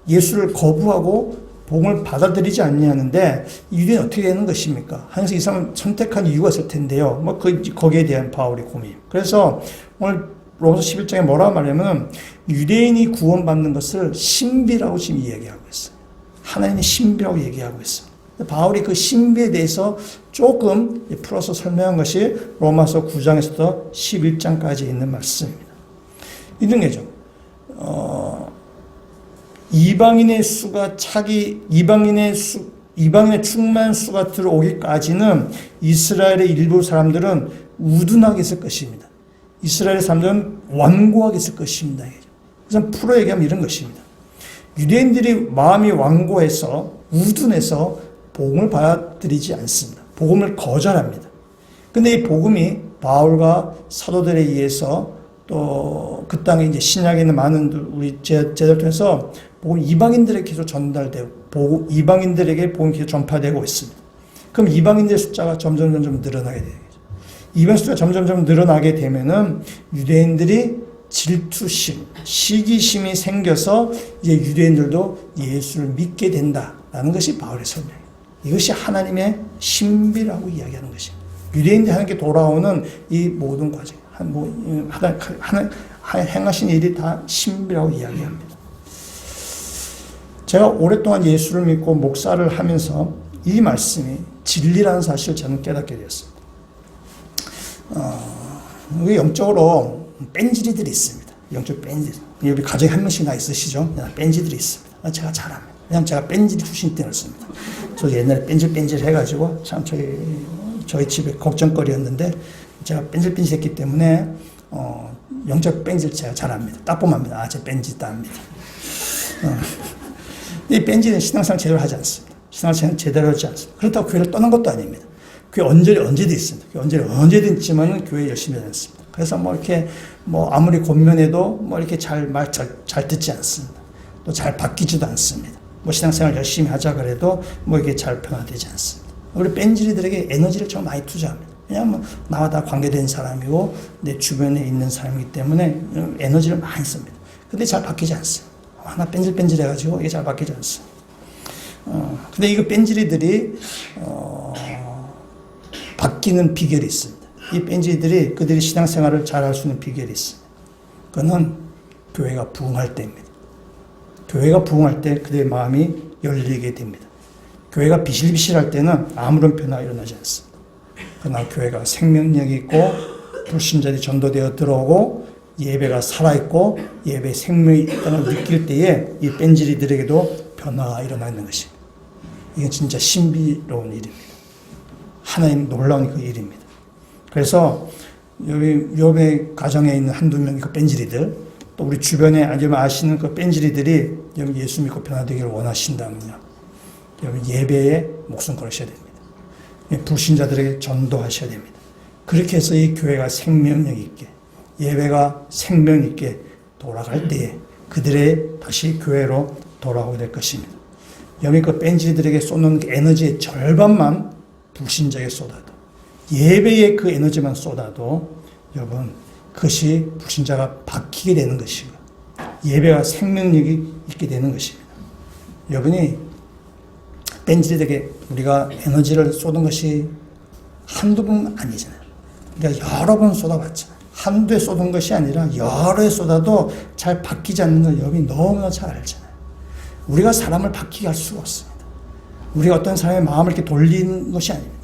예수를 거부하고 복음을 받아들이지 않냐는데 유대인이 어떻게 되는 것입니까? 하면서 이 사람을 선택한 이유가 있을 텐데요. 거기에 대한 바울의 고민. 그래서 오늘 로마서 11장에 뭐라고 말하냐면 유대인이 구원받는 것을 신비라고 지금 이야기하고 있어요. 하나님의 신비라고 얘기하고 있어요. 바울이 그 신비에 대해서 조금 풀어서 설명한 것이 로마서 9장에서부터 11장까지 있는 말씀입니다. 이런 게죠. 이방인의 충만 수가 들어오기까지는 이스라엘의 일부 사람들은 우둔하게 있을 것입니다. 이스라엘의 사람들은 완고하게 있을 것입니다. 그래서 풀어 얘기하면 이런 것입니다. 유대인들이 마음이 완고해서 우둔해서 복음을 받아들이지 않습니다. 복음을 거절합니다. 근데 이 복음이 바울과 사도들에 의해서 또 그 땅에 이제 신약에 있는 많은 우리 제자들 통해서 복음 이방인들에게 계속 전달되고 이방인들에게 복음이 계속 전파되고 있습니다. 그럼 이방인들의 숫자가 점점 늘어나게 되겠죠. 이방 숫자가 점점 늘어나게 되면은 유대인들이 질투심, 시기심이 생겨서 이제 유대인들도 예수를 믿게 된다라는 것이 바울의 설명이에요. 이것이 하나님의 신비라고 이야기하는 것입니다. 유대인들이 하나님께 돌아오는 이 모든 과정, 행하신 일이 다 신비라고 이야기합니다. 제가 오랫동안 예수를 믿고 목사를 하면서 이 말씀이 진리라는 사실을 저는 깨닫게 되었습니다. 우리 영적으로 뺀질이들이 있습니다. 영적 뺀질. 여기 가정에 한 명씩 다 있으시죠? 뺀질들이 있습니다. 제가 잘합니다. 왜냐하면 제가 뺀질이 출신 때였습니다. 저 옛날에 뺀질 해가지고 참 저희 집에 걱정거리였는데 제가 뺀질 했기 때문에 영적 뺀질 제가 잘합니다. 딱 보면 압니다. 제 뺀질 압니다. 이 뺀질은 신앙생활 제대로 하지 않습니다. 신앙생활 제대로 하지 않습니다. 그렇다고 교회를 떠난 것도 아닙니다. 교회 언제든 있습니다. 교회 언제든 있지만은 교회 열심히 하지 않습니다. 그래서 이렇게 아무리 권면해도 이렇게 잘 듣지 않습니다. 또 잘 바뀌지도 않습니다. 신앙생활 열심히 하자 그래도 이게 잘 변화되지 않습니다. 우리 뺀질이들에게 에너지를 좀 많이 투자합니다. 왜냐하면 나와 다 관계된 사람이고 내 주변에 있는 사람이기 때문에 에너지를 많이 씁니다. 근데 잘 바뀌지 않습니다. 하나 뺀질 해가지고 이게 잘 바뀌지 않습니다. 근데 이거 뺀질이들이 바뀌는 비결이 있습니다. 이 뺀질이들이 그들이 신앙생활을 잘 할 수 있는 비결이 있습니다. 그거는 교회가 부흥할 때입니다. 교회가 부흥할 때 그들의 마음이 열리게 됩니다. 교회가 비실비실할 때는 아무런 변화가 일어나지 않습니다. 그러나 교회가 생명력이 있고 불신자들이 전도되어 들어오고 예배가 살아있고 예배에 생명이 있다는 걸 느낄 때에 이 뺀질이들에게도 변화가 일어나는 것입니다. 이건 진짜 신비로운 일입니다. 하나님 놀라운 그 일입니다. 그래서 욥의 가정에 있는 한두 명의 그 뺀질이들, 또 우리 주변에 아시는 그 뺀질이들이 예수 믿고 변화되기를 원하신다면요, 예배에 목숨 걸으셔야 됩니다. 불신자들에게 전도하셔야 됩니다. 그렇게 해서 이 교회가 생명력 있게, 예배가 생명 있게 돌아갈 때에 그들의 다시 교회로 돌아오게 될 것입니다. 여기 그 뺀질이들에게 쏟는 그 에너지의 절반만 불신자에게 쏟아도, 예배의 그 에너지만 쏟아도 여러분 그것이 불신자가 바뀌게 되는 것이고 예배가 생명력이 있게 되는 것입니다. 여러분이 뺀질이들에게 우리가 에너지를 쏟은 것이 한두 번 아니잖아요. 그러니까 여러 번 쏟아봤잖아요. 한두에 쏟은 것이 아니라 여러에 쏟아도 잘 바뀌지 않는 걸 여러분이 너무나 잘 알잖아요. 우리가 사람을 바뀌게 할 수가 없습니다. 우리가 어떤 사람의 마음을 이렇게 돌리는 것이 아닙니다.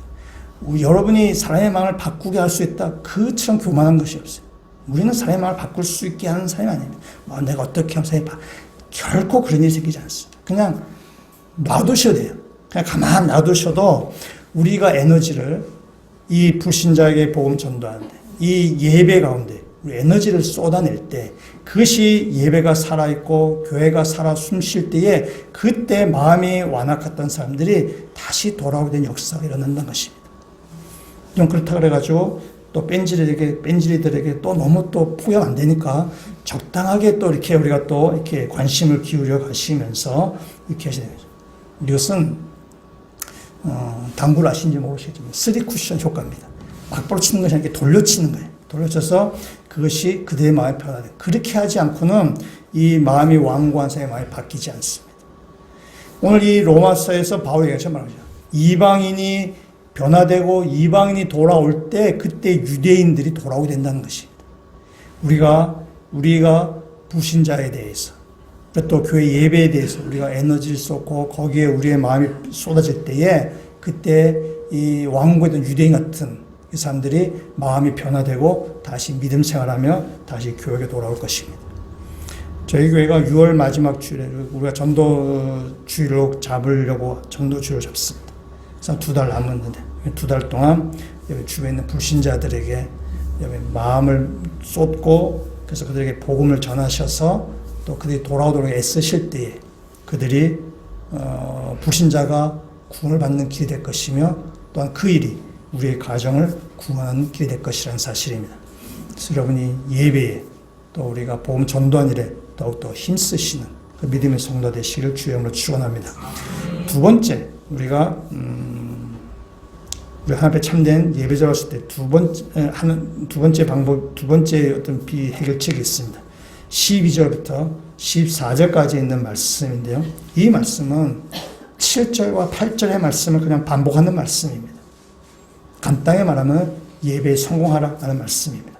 여러분이 사람의 마음을 바꾸게 할 수 있다, 그처럼 교만한 것이 없어요. 우리는 사람의 마음을 바꿀 수 있게 하는 사람이 아닙니다. 내가 어떻게 하면 사람이 결코 그런 일이 생기지 않습니다. 그냥 놔두셔도 돼요. 그냥 가만 놔두셔도 우리가 에너지를 이 불신자에게 복음 전도하는데, 이 예배 가운데 우리 에너지를 쏟아낼 때 그것이 예배가 살아있고 교회가 살아 숨쉴 때에 그때 마음이 완악했던 사람들이 다시 돌아오게 된 역사가 일어난다는 것입니다. 좀 그렇다 그래가지고 또 뺀질이들에게 또 너무 또 포용 안 되니까 적당하게 또 이렇게 우리가 또 이렇게 관심을 기울여 가시면서 이렇게 하셔야 되죠. 이것은 당구를 아시는지 모르시겠지만 3쿠션 효과입니다. 막바로 치는 것이 아니라 돌려치는 거예요. 돌려쳐서 그것이 그들의 마음이 변화돼요. 그렇게 하지 않고는 이 마음이 완고한 사람의 마음이 바뀌지 않습니다. 오늘 이 로마서에서 바울이 이렇게 말하죠. 이방인이 변화되고 이방인이 돌아올 때 그때 유대인들이 돌아오게 된다는 것입니다. 우리가 불신자에 대해서 또 교회 예배에 대해서 우리가 에너지를 쏟고 거기에 우리의 마음이 쏟아질 때에 그때 이 왕국의 유대인 같은 이 사람들이 마음이 변화되고 다시 믿음 생활하며 다시 교회에 돌아올 것입니다. 저희 교회가 6월 마지막 주일에 우리가 전도 주일로 잡으려고 전도 주일을 잡습니다. 그래서 2달 남았는데 2달 동안 주변에 있는 불신자들에게 마음을 쏟고 그래서 그들에게 복음을 전하셔서 또 그들이 돌아오도록 애쓰실 때에 그들이 불신자가 구원을 받는 길이 될 것이며 또한 그 일이 우리의 가정을 구원하는 길이 될 것이라는 사실입니다. 그래서 여러분이 예배에 또 우리가 복음 전도하는 일에 더욱더 힘쓰시는 그 믿음의 성도 되시기를 주의 이름으로 축원합니다. 두 번째, 우리가 우리 하나님 앞에 참된 예배자로 했을 때 두 번째 방법, 두 번째 어떤 비해결책이 있습니다. 12절부터 14절까지 있는 말씀인데요. 이 말씀은 7절과 8절의 말씀을 그냥 반복하는 말씀입니다. 간단히 말하면 예배에 성공하라는 말씀입니다.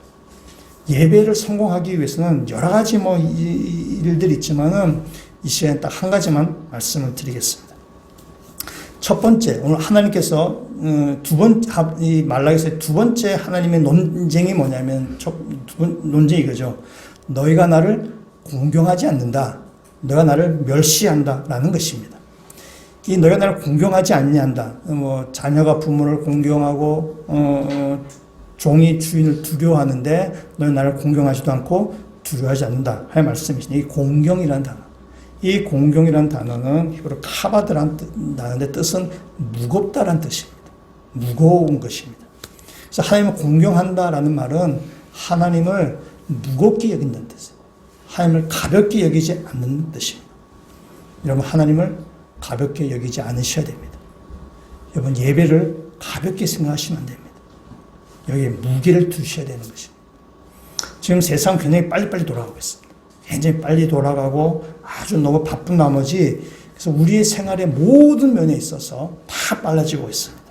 예배를 성공하기 위해서는 여러 가지 일들이 있지만은 이 시간에 딱 한 가지만 말씀을 드리겠습니다. 첫 번째, 오늘 하나님께서 이 말라기서의 두 번째 하나님의 논쟁이 뭐냐면 논쟁이 이거죠. 너희가 나를 공경하지 않는다. 너희가 나를 멸시한다라는 것입니다. 이 너희가 나를 공경하지 않는다. 자녀가 부모를 공경하고 종이 주인을 두려워하는데 너희 나를 공경하지도 않고 두려워하지 않는다 할 말씀이시네. 이 공경이라는 단어. 이 공경이라는 단어는 히브리 카바드라는 단어인데 뜻은 무겁다라는 뜻입니다. 무거운 것입니다. 그래서 하나님을 공경한다라는 말은 하나님을 무겁게 여긴다는 뜻이에요. 하나님을 가볍게 여기지 않는 뜻입니다. 여러분 하나님을 가볍게 여기지 않으셔야 됩니다. 여러분 예배를 가볍게 생각하시면 안 됩니다. 여기에 무게를 두셔야 되는 것입니다. 지금 세상 굉장히 빨리빨리 돌아가고 있습니다. 굉장히 빨리 돌아가고 아주 너무 바쁜 나머지 그래서 우리의 생활의 모든 면에 있어서 다 빨라지고 있습니다.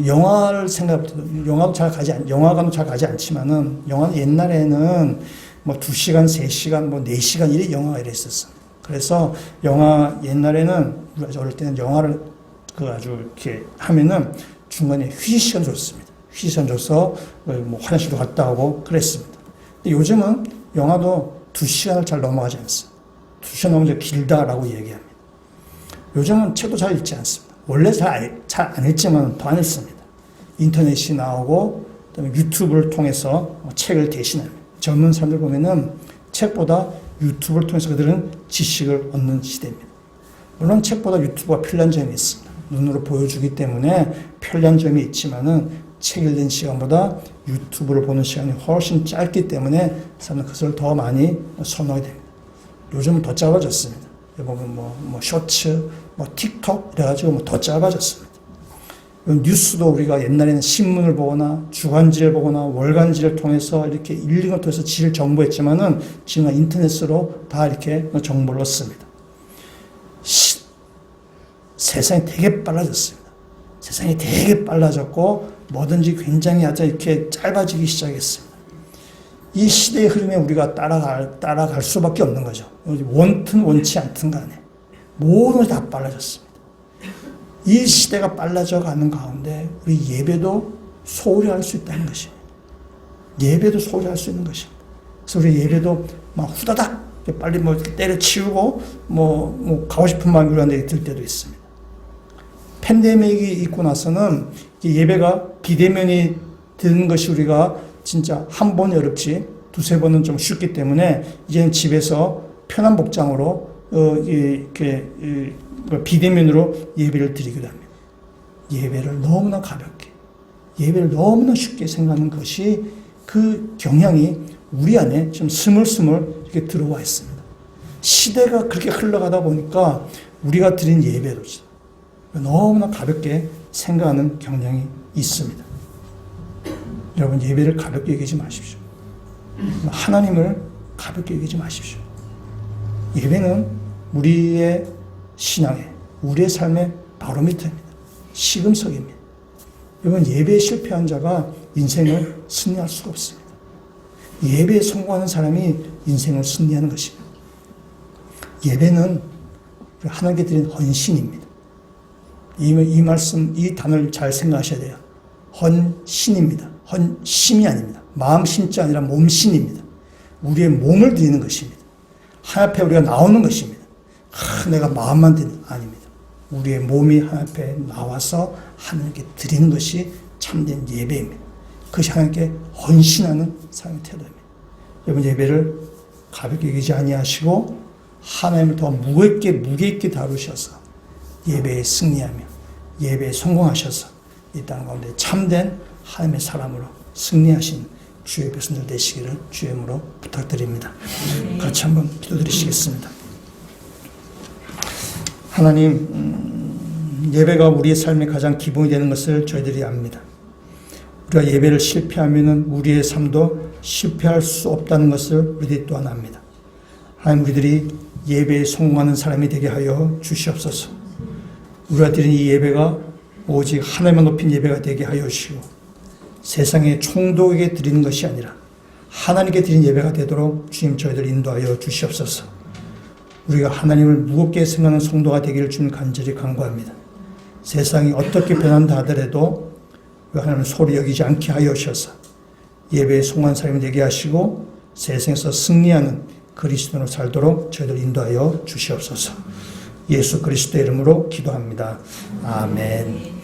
영화를 생각해도 영화관도 잘 가지 않지만은 영화는 옛날에는 뭐 2시간, 3시간, 뭐 4시간 이래 영화가 이랬었어. 그래서 영화 옛날에는 우리가 어릴 때는 영화를 아주 이렇게 하면은 중간에 휴식 시간 줬습니다. 휴식 시간 줘서 뭐 화장실도 갔다 오고 그랬습니다. 근데 요즘은 영화도 2시간을 잘 넘어가지 않습니다. 2시간 넘으면 길다라고 얘기합니다. 요즘은 책도 잘 읽지 않습니다. 원래 잘 안 읽지만 더 안 읽습니다. 인터넷이 나오고 그다음에 유튜브를 통해서 책을 대신합니다. 젊은 사람들 보면은 책보다 유튜브를 통해서 그들은 지식을 얻는 시대입니다. 물론 책보다 유튜브가 편리한 점이 있습니다. 눈으로 보여주기 때문에 편리한 점이 있지만은 책 읽는 시간보다 유튜브를 보는 시간이 훨씬 짧기 때문에 사람은 그것을 더 많이 선호하게 됩니다. 요즘은 더 짧아졌습니다. 보면 뭐 쇼츠, 뭐 틱톡 이래가지고 더 짧아졌습니다. 뉴스도 우리가 옛날에는 신문을 보거나 주간지를 보거나 월간지를 통해서 이렇게 읽는 걸 통해서 질 정보했지만은 지금 인터넷으로 다 이렇게 정보를 얻습니다. 세상이 되게 빨라졌습니다. 세상이 되게 빨라졌고 뭐든지 굉장히 아주 이렇게 짧아지기 시작했습니다. 이 시대의 흐름에 우리가 따라갈 수밖에 없는 거죠. 원튼 원치 않든 간에 모든 것이 다 빨라졌습니다. 이 시대가 빨라져 가는 가운데 우리 예배도 소홀히 할 수 있다는 것입니다. 예배도 소홀히 할 수 있는 것입니다. 그래서 우리 예배도 막 후다닥 빨리 뭐 때려치우고 뭐 가고 싶은 마음이 우리한테 들 때도 있습니다. 팬데믹이 있고 나서는 예배가 비대면이 되는 것이 우리가 진짜 한 번이 어렵지 두세 번은 좀 쉽기 때문에 이제는 집에서 편한 복장으로 이렇게 비대면으로 예배를 드리기도 합니다. 예배를 너무나 가볍게, 예배를 너무나 쉽게 생각하는 것이 그 경향이 우리 안에 좀 스물스물 이렇게 들어와 있습니다. 시대가 그렇게 흘러가다 보니까 우리가 드린 예배도 너무나 가볍게 생각하는 경향이 있습니다. 여러분, 예배를 가볍게 여기지 마십시오. 하나님을 가볍게 여기지 마십시오. 예배는 우리의 신앙의, 우리의 삶의 바로미터입니다. 시금석입니다. 여러분, 예배에 실패한 자가 인생을 승리할 수가 없습니다. 예배에 성공하는 사람이 인생을 승리하는 것입니다. 예배는 하나님께 드린 헌신입니다. 이 말씀, 이 단어를 잘 생각하셔야 돼요. 헌신입니다. 헌심이 아닙니다. 마음심자 아니라 몸신입니다. 우리의 몸을 드리는 것입니다. 하나님 앞에 우리가 나오는 것입니다. 내가 마음만 드리는 아닙니다. 우리의 몸이 하나님 앞에 나와서 하나님께 드리는 것이 참된 예배입니다. 그것이 하나님께 헌신하는 삶의 태도입니다. 여러분, 예배를 가볍게 여기지 아니하시고 하나님을 더 무게 있게 다루셔서 예배에 승리하며 예배에 성공하셔서 이 땅 가운데 참된 하나님의 사람으로 승리하신 주의 백성들 되시기를 주의 이름으로 부탁드립니다. 같이 한번 기도드리시겠습니다. 하나님, 예배가 우리의 삶의 가장 기본이 되는 것을 저희들이 압니다. 우리가 예배를 실패하면 우리의 삶도 실패할 수 없다는 것을 우리들이 또한 압니다. 하나님, 우리들이 예배에 성공하는 사람이 되게 하여 주시옵소서. 우리가 드린 이 예배가 오직 하나님만 높인 예배가 되게 하여 주시고 세상의 총독에게 드리는 것이 아니라 하나님께 드린 예배가 되도록 주님 저희들 인도하여 주시옵소서. 우리가 하나님을 무겁게 생각하는 성도가 되기를 주님 간절히 간구합니다. 세상이 어떻게 변한다 하더라도 하나님을 소홀히 여기지 않게 하여 주셔서 예배에 성공한 사람이 되게 하시고 세상에서 승리하는 그리스도로 살도록 저희들 인도하여 주시옵소서. 예수 그리스도의 이름으로 기도합니다. 아멘.